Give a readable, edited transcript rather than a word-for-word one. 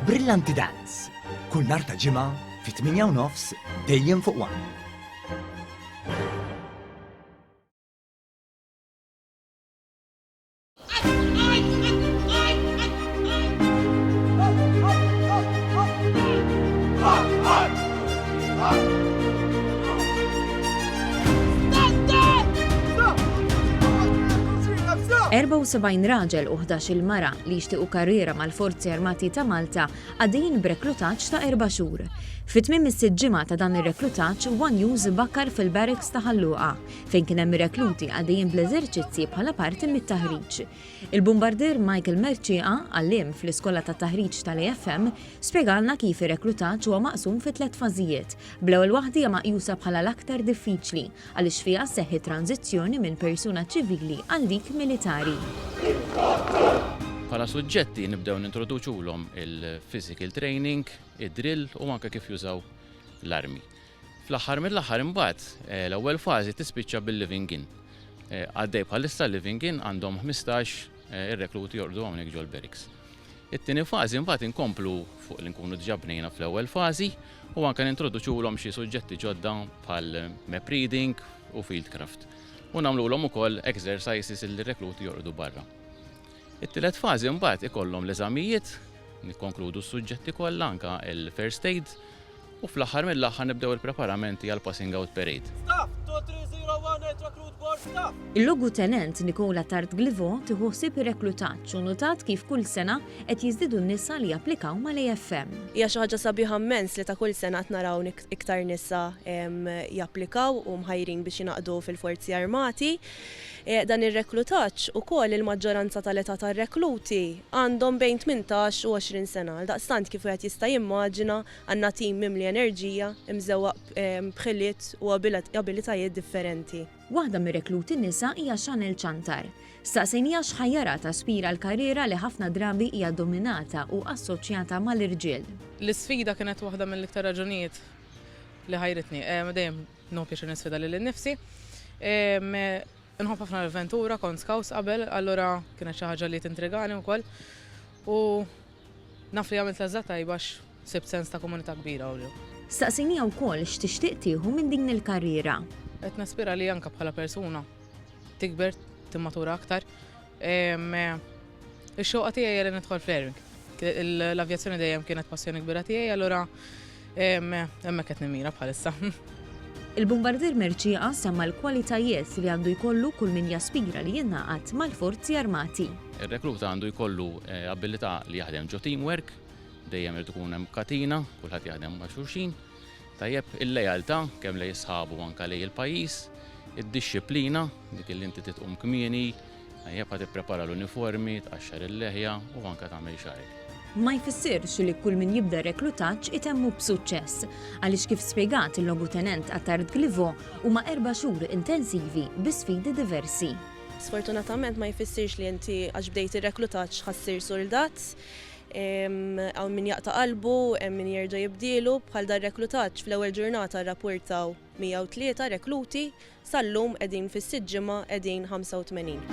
Brillanti Dance. Kull nhar ta' ġimgħa fi 8:30 dejjem fuq One. Erba' u 70 raġel u 11 mara li jixtiequ karriera mal-Forzi Armati ta' Malta għaddejjin b'reklutaġġ ta' 4 xhur. Fit-tmiem is-sitt ġimgħa ta' dan ir-reklutaġġ One News bakkar fil-barracks ta' Ħalluqa fejn kien hemm rekluti għaddejjin bl-eżerċizzji bħala parti mit-taħriġ. Il-bombardier Michael Merċieqa, għalliem fl-Iskola ta' Taħriġ tal-AFM, spjegalna kif ir-reklutaġġ huwa maqsum fi 3 fażijiet. Bl-ewwel waħda hija maqjusa bħala l-aktar diffiċli għaliex fiha seħħi tranzizzjoni minn persuna ċivili għal dik militari. Bħala suġġetti nibdew nintroduċulhom il-physical training, id-drill u anke kif jużaw l-armi. Fl-aħħar mill-aħħar imbagħad l-ewwel fażi tispiċċa bil-living in. Għaddej bħalissa living in għandhom 15 ir-rekluti jorqdu hawnhekk ġol barracks. It-tieni fażi mbagħad inkomplu fuq li nkunu diġà bnejna fl-ewwel fażi u anke nintroduċulhom xi suġġetti ġodda bħal map reading u fieldcraft. U nagħmluhom ukoll exercises li r-rekluti jorqdu barra. It-tielet fażi mbagħad ikollhom l-eżamijiet, nikkonkludu s-suġġetti kollha anke il-first aid u fl-aħħar mill-aħħar nibdew il-preparamenti għal passing out parade. Il-Logutenent Nikola Tardglivo tieħu ħsieb ir-reklutaġġ u notat kif kull sena qed jiżdiedu n-nisa li japplikaw mal-AFM. Hija xi ħaġa sabiħa immens li ta' kull sena qed naraw iktar nisa japplikaw u mħajrin biex jinaqdu fil-Forzi Armati. Dan ir-reklutaġġ ukoll il-maġġoranza tal-età tar-rekluti għandhom bejn 18 u 20 sena. Daqstant kif wieħed jista' jimmaġina għandna tim mimli enerġija, imżewwaq bħiliet u abilitajiet differenti. Waħda mir-rekluti nisa hija Chanel Ċantar. Staqsejnija x'ħajjara taspira l-karriera li ħafna drabi hija dominata u assoċjata mal-irġiel. L-isfida kienet waħda mill-iktar raġunijiet li ħajritni. Dejjem nopjax nisfida lil innifsi. Nħobb ħafna l-avventura, kont scouts qabel, allura kienet xi ħaġa li tintrigani wkoll. U naf li għamilt lażat tajbax sibt sens ta' komunità kbira u. Staqsejnija wkoll x'tixtieq tieħu minn din il-karriera. Qed naspira li anke bħala persuna tikber, timmatura aktar. Ix-xewqa tiegħi li nidħol fl-airwing. L-avjazzjoni dejjem kienet passjoni kbira tiegħi, allura hemmhekk qed nimmira bħalissa. Il-bombardier Merċieqa semma l-kwalitajiet li għandu jkollu kull min jaspira li jingħaqad mal-Forzi Armati. Ir-rekluta għandu jkollu abilità li jaħdem ġo teamwork, dejjem irid ikun hemm katina, kulħadd jaħdem ma' xulxin. Tajjeb il-lejaltà kemm lejn sħabu anke lejn il-pajjiż, id-dixxiplina dik li inti titqum kmieni, tajjeb ħad tipprepara l-uniformi, tqaxxar il-leħja u anke tagħmel xarek. Ma jfissirx li kull min jibda reklutaġġ itemmu b'suċċess, għaliex kif spjegat il-Logutenent Tardglivo huma 4 xhur intensivi bi sfidi diversi. Sfortunatament ma jfissirx li inti għax bdejt ir-reklutaġġ ħassir soldat, għaw min jaqta' qalbu, hemm min jerġa' jibdielu bħal dar reklutaġġ fl-ewwel ġurnata rrapportaw 103 rekluti, sal-lum qegħdin fis-sitt ġimgħa qegħdin 85.